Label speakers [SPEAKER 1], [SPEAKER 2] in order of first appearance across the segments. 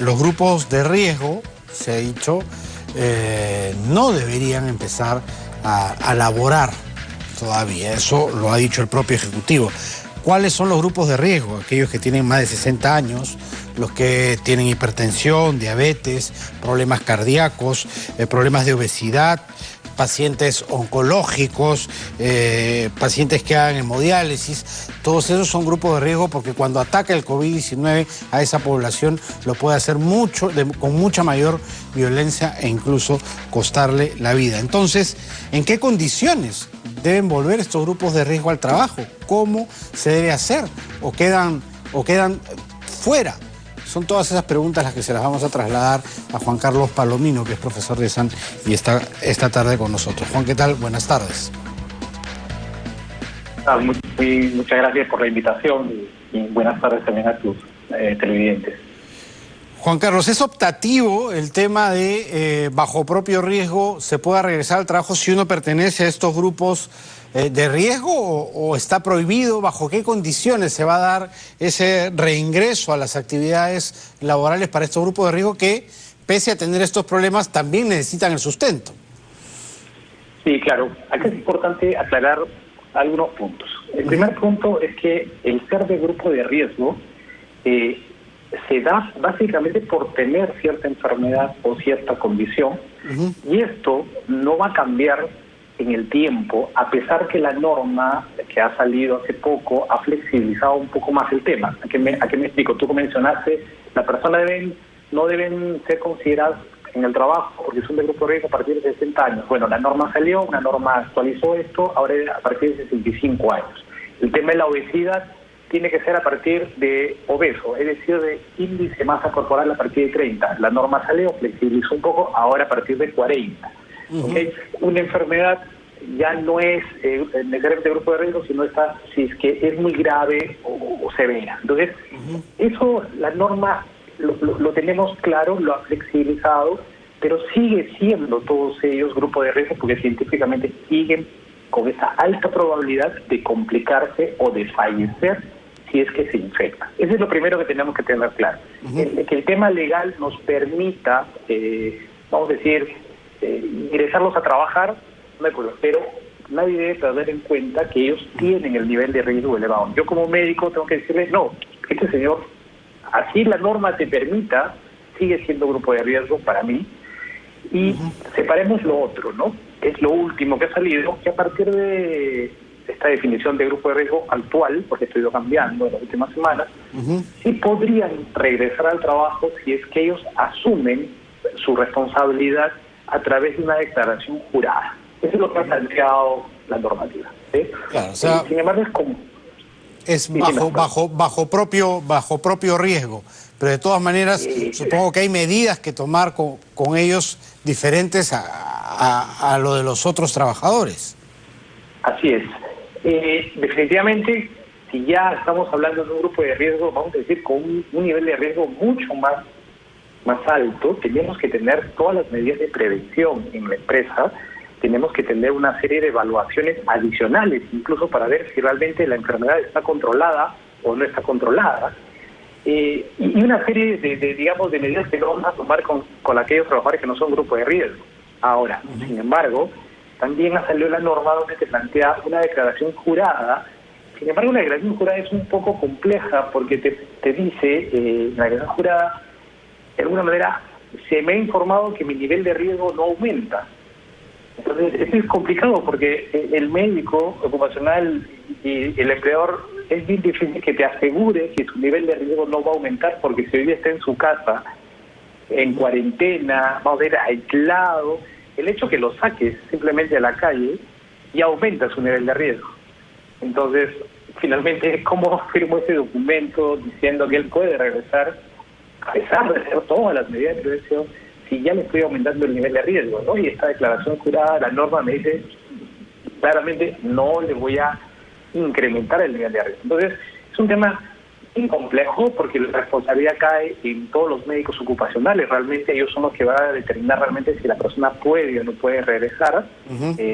[SPEAKER 1] los grupos de riesgo, se ha dicho, no deberían empezar a laborar todavía. Eso lo ha dicho el propio Ejecutivo. ¿Cuáles son los grupos de riesgo? Aquellos que tienen más de 60 años, los que tienen hipertensión, diabetes, problemas cardíacos, problemas de obesidad, pacientes oncológicos, pacientes que hagan hemodiálisis. Todos esos son grupos de riesgo porque cuando ataca el COVID-19 a esa población lo puede hacer con mucha mayor violencia e incluso costarle la vida. Entonces, ¿en qué condiciones deben volver estos grupos de riesgo al trabajo? ¿Cómo se debe hacer? ¿O quedan fuera? Son todas esas preguntas las que se las vamos a trasladar a Juan Carlos Palomino, que es profesor de SAN y está esta tarde con nosotros. Juan, ¿qué tal? Buenas tardes.
[SPEAKER 2] Muchas gracias por la invitación y buenas tardes también a tus televidentes.
[SPEAKER 1] Juan Carlos, ¿es optativo el tema de bajo propio riesgo se pueda regresar al trabajo si uno pertenece a estos grupos de riesgo o está prohibido? ¿Bajo qué condiciones se va a dar ese reingreso a las actividades laborales para estos grupos de riesgo que, pese a tener estos problemas, también necesitan el sustento?
[SPEAKER 2] Sí, claro. Acá es importante aclarar algunos puntos. El primer punto es que el ser de grupo de riesgo se da básicamente por tener cierta enfermedad o cierta condición, y esto no va a cambiar en el tiempo, a pesar que la norma que ha salido hace poco ha flexibilizado un poco más el tema. ¿A qué me explico? Tú mencionaste, las personas no deben ser consideradas en el trabajo porque son de grupo de riesgo a partir de 60 años. Bueno, la norma salió, una norma actualizó esto, ahora es a partir de 65 años. El tema de la obesidad tiene que ser a partir de obeso, es decir, de índice de masa corporal a partir de 30. La norma salió, flexibilizó un poco, ahora a partir de 40. ¿Okay? Una enfermedad ya no es necesariamente grupo de riesgo, sino si es que es muy grave o severa. Entonces, eso la norma lo tenemos claro, lo ha flexibilizado, pero sigue siendo todos ellos grupo de riesgo porque científicamente siguen con esa alta probabilidad de complicarse o de fallecer si es que se infecta. Eso es lo primero que tenemos que tener claro. Que el tema legal nos permita, vamos a decir, ingresarlos a trabajar, no hay problema, pero nadie debe tener en cuenta que ellos tienen el nivel de riesgo elevado. Yo como médico tengo que decirles, no, este señor, así la norma te permita, sigue siendo grupo de riesgo para mí, y separemos lo otro, ¿no? Es lo último que ha salido, que a partir de esta definición de grupo de riesgo actual, porque esto ha ido cambiando en las últimas semanas, sí podrían regresar al trabajo si es que ellos asumen su responsabilidad a través de una declaración jurada. Eso es lo que ha planteado la normativa, ¿sí?
[SPEAKER 1] Claro, o sea,
[SPEAKER 2] sin embargo, es como...
[SPEAKER 1] Es bajo propio riesgo, pero de todas maneras supongo que hay medidas que tomar con ellos diferentes a lo de los otros trabajadores.
[SPEAKER 2] Así es. Definitivamente, si ya estamos hablando de un grupo de riesgo, vamos a decir, con un nivel de riesgo mucho más alto, tenemos que tener todas las medidas de prevención en la empresa, tenemos que tener una serie de evaluaciones adicionales, incluso para ver si realmente la enfermedad está controlada o no está controlada, y una serie de medidas que vamos a tomar con aquellos trabajadores que no son grupo de riesgo. Ahora, sin embargo, también ha salido la norma donde se plantea una declaración jurada. Sin embargo, la declaración jurada es un poco compleja porque te dice, la declaración jurada, de alguna manera, se me ha informado que mi nivel de riesgo no aumenta. Entonces, eso es complicado porque el médico ocupacional y el empleador es bien difícil que te asegure que su nivel de riesgo no va a aumentar, porque si hoy está en su casa, en cuarentena, vamos a ver, aislado, el hecho que lo saques simplemente a la calle ya aumenta su nivel de riesgo. Entonces, finalmente, ¿cómo firmó ese documento diciendo que él puede regresar a pesar de hacer todas las medidas de prevención si ya le estoy aumentando el nivel de riesgo, ¿no? Y esta declaración jurada, la norma me dice claramente no le voy a incrementar el nivel de riesgo. Entonces, es un tema incomplejo porque la responsabilidad cae en todos los médicos ocupacionales. Realmente ellos son los que van a determinar realmente si la persona puede o no puede regresar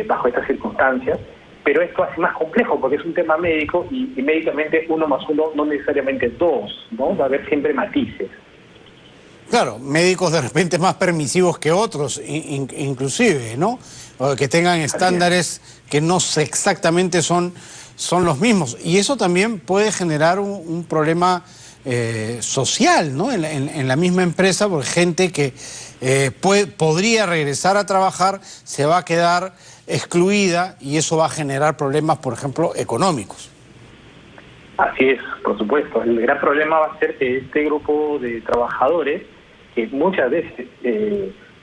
[SPEAKER 2] bajo estas circunstancias. Pero esto hace más complejo porque es un tema médico y médicamente 1 más 1 no necesariamente es 2, ¿no? Va a haber siempre matices.
[SPEAKER 1] Claro, médicos de repente más permisivos que otros, inclusive, ¿no? O que tengan estándares que no sé exactamente son los mismos. Y eso también puede generar un problema social, ¿no? En la misma empresa, porque gente que podría regresar a trabajar se va a quedar excluida y eso va a generar problemas, por ejemplo, económicos.
[SPEAKER 2] Así es, por supuesto. El gran problema va a ser que este grupo de trabajadores, que muchas veces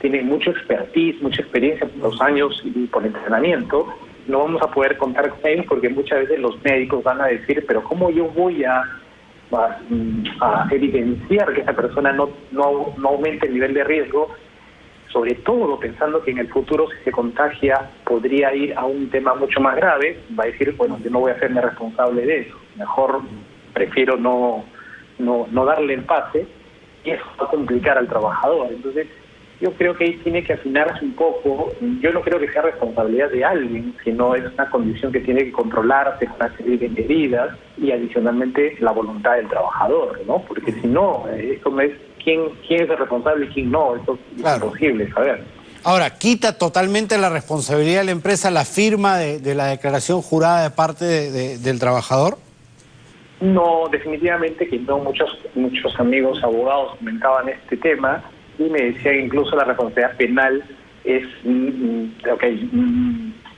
[SPEAKER 2] tienen mucho expertise, mucha experiencia por los años y por entrenamiento, no vamos a poder contar con ellos porque muchas veces los médicos van a decir, pero ¿cómo yo voy a evidenciar que esa persona no aumente el nivel de riesgo? Sobre todo pensando que en el futuro, si se contagia, podría ir a un tema mucho más grave. Va a decir, bueno, yo no voy a hacerme responsable de eso. Mejor prefiero no darle el pase, y eso va a complicar al trabajador. Entonces, yo creo que ahí tiene que afinarse un poco. Yo no creo que sea responsabilidad de alguien, sino es una condición que tiene que controlarse con una serie de medidas y adicionalmente la voluntad del trabajador, ¿no? Porque si no, esto no es quién es el responsable y quién no. Esto es imposible saber.
[SPEAKER 1] Ahora, ¿quita totalmente la responsabilidad de la empresa la firma de la declaración jurada de parte del trabajador?
[SPEAKER 2] No, definitivamente que no. Muchos amigos abogados comentaban este tema y me decían incluso la responsabilidad penal es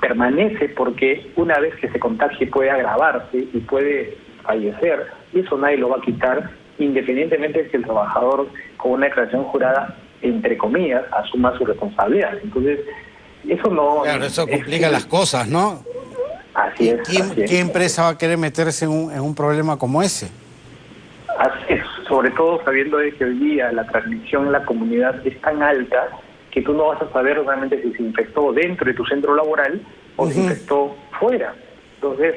[SPEAKER 2] permanece, porque una vez que se contagie puede agravarse y puede fallecer, y eso nadie lo va a quitar, independientemente de que el trabajador con una declaración jurada, entre comillas, asuma su responsabilidad. Entonces, eso no...
[SPEAKER 1] Claro, eso complica las cosas, ¿no?
[SPEAKER 2] Así es.
[SPEAKER 1] ¿Qué empresa va a querer meterse en un problema como ese?
[SPEAKER 2] Así es, sobre todo sabiendo de que hoy día la transmisión en la comunidad es tan alta que tú no vas a saber realmente si se infectó dentro de tu centro laboral o se infectó fuera. Entonces,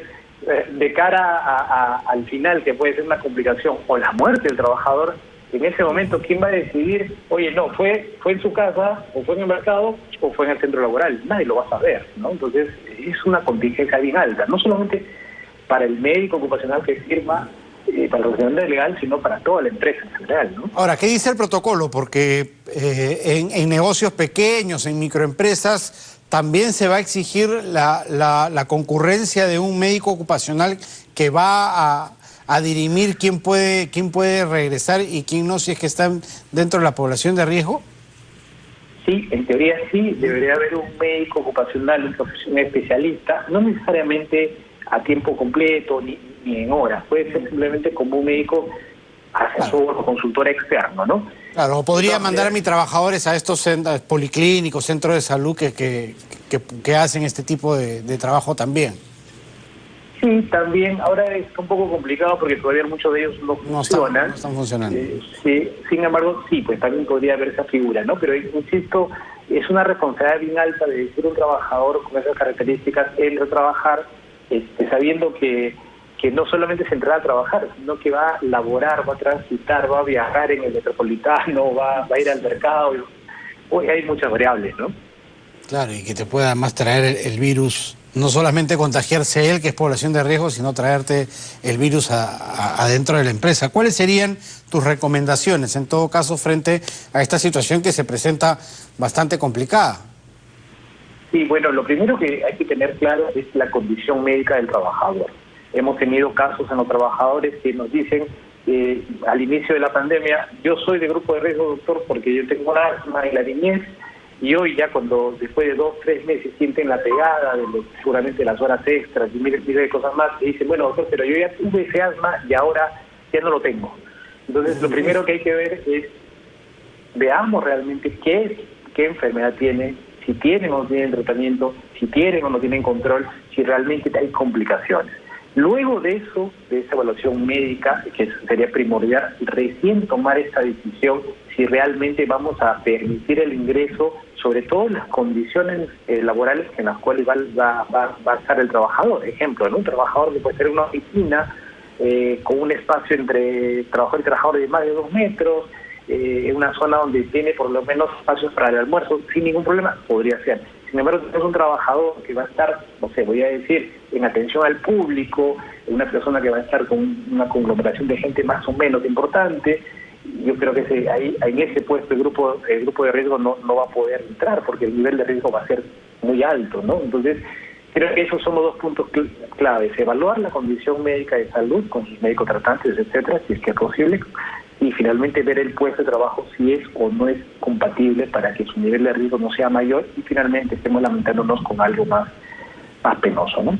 [SPEAKER 2] de cara al final, que puede ser una complicación o la muerte del trabajador, en ese momento, ¿quién va a decidir? Oye, no, fue en su casa, o fue en el mercado, o fue en el centro laboral? Nadie lo va a saber, ¿no? Entonces, es una contingencia bien alta, no solamente para el médico ocupacional que firma, para el representante legal, sino para toda la empresa en general, ¿no?
[SPEAKER 1] Ahora, ¿qué dice el protocolo? Porque en negocios pequeños, en microempresas, también se va a exigir la concurrencia de un médico ocupacional que va a dirimir quién puede regresar y quién no, si es que están dentro de la población de riesgo.
[SPEAKER 2] Sí, en teoría sí, debería haber un médico ocupacional, un especialista, no necesariamente a tiempo completo ni en horas, puede ser simplemente como un médico asesor o consultor externo, ¿no?
[SPEAKER 1] Claro, o podría mandar a mis trabajadores a estos policlínicos, centros de salud que hacen este tipo de trabajo también.
[SPEAKER 2] Sí, también. Ahora es un poco complicado porque todavía muchos de ellos no funcionan.
[SPEAKER 1] No están funcionando.
[SPEAKER 2] Sí, sin embargo, sí, pues también podría haber esa figura, ¿no? Pero, insisto, es una responsabilidad bien alta de decir un trabajador con esas características, él a trabajar, sabiendo que no solamente se entrará a trabajar, sino que va a laborar, va a transitar, va a viajar en el metropolitano, va a ir al mercado. Hoy hay muchas variables, ¿no?
[SPEAKER 1] Claro, y que te pueda además traer el virus, no solamente contagiarse él, que es población de riesgo, sino traerte el virus adentro de la empresa. ¿Cuáles serían tus recomendaciones, en todo caso, frente a esta situación que se presenta bastante complicada?
[SPEAKER 2] Sí, bueno, lo primero que hay que tener claro es la condición médica del trabajador. Hemos tenido casos en los trabajadores que nos dicen al inicio de la pandemia, yo soy de grupo de riesgo, doctor, porque yo tengo asma en la niñez, y hoy ya después de 2-3 meses sienten la pegada de seguramente las horas extras y miles de cosas más, y dicen, bueno, doctor, pero yo ya tuve ese asma y ahora ya no lo tengo. Entonces, lo primero que hay que ver es, veamos realmente qué enfermedad tiene, si tienen o no tienen tratamiento, si tienen o no tienen control, si realmente hay complicaciones. Luego de eso, de esa evaluación médica, que sería primordial, recién tomar esta decisión si realmente vamos a permitir el ingreso, sobre todo las condiciones laborales en las cuales va a estar el trabajador. Ejemplo, ¿no? Un trabajador que puede tener una oficina con un espacio entre trabajador y trabajador de más de 2 metros, en una zona donde tiene por lo menos espacios para el almuerzo, sin ningún problema, podría ser. Sin embargo, si es un trabajador que va a estar, no sé, voy a decir, en atención al público, una persona que va a estar con una conglomeración de gente más o menos importante, yo creo que ahí en ese puesto el grupo de riesgo no va a poder entrar porque el nivel de riesgo va a ser muy alto, ¿no? Entonces, creo que esos son los dos puntos claves: evaluar la condición médica de salud con sus médicos tratantes, etcétera, si es que es posible, y finalmente ver el puesto de trabajo si es o no es compatible para que su nivel de riesgo no sea mayor y finalmente estemos lamentándonos con algo más penoso, ¿no?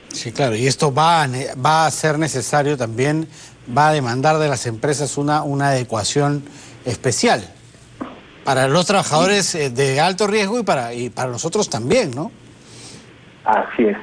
[SPEAKER 1] Sí, claro, y esto va a ser necesario también, va a demandar de las empresas una adecuación especial para los trabajadores de alto riesgo y para nosotros también, ¿no?
[SPEAKER 2] Así es.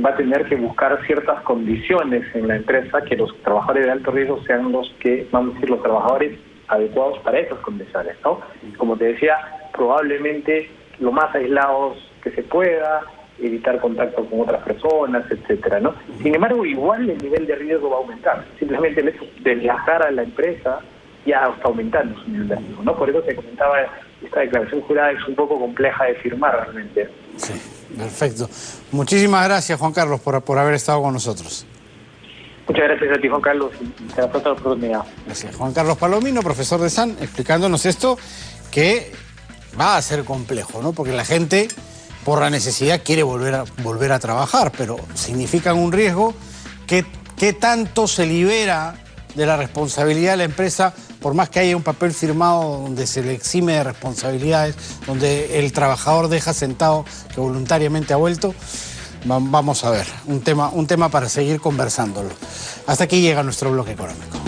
[SPEAKER 2] Va a tener que buscar ciertas condiciones en la empresa que los trabajadores de alto riesgo sean los que, vamos a decir, los trabajadores adecuados para esas condiciones, ¿no? Como te decía, probablemente lo más aislados que se pueda, evitar contacto con otras personas, etcétera, ¿no? Sin embargo, igual el nivel de riesgo va a aumentar. Simplemente el hecho de viajar a la empresa ya está aumentando su nivel de riesgo, ¿no? Por eso te comentaba, esta declaración jurada es un poco compleja de firmar realmente.
[SPEAKER 1] Sí, perfecto. Muchísimas gracias, Juan Carlos, por haber estado con nosotros.
[SPEAKER 2] Muchas gracias a ti, Juan Carlos, y hasta la próxima oportunidad.
[SPEAKER 1] Gracias. Juan Carlos Palomino, profesor de SAN, explicándonos esto que va a ser complejo, ¿no? Porque la gente, por la necesidad, quiere volver a trabajar, pero significan un riesgo. ¿Qué tanto se libera de la responsabilidad de la empresa, por más que haya un papel firmado donde se le exime de responsabilidades, donde el trabajador deja sentado que voluntariamente ha vuelto? Vamos a ver, un tema para seguir conversándolo. Hasta aquí llega nuestro bloque económico.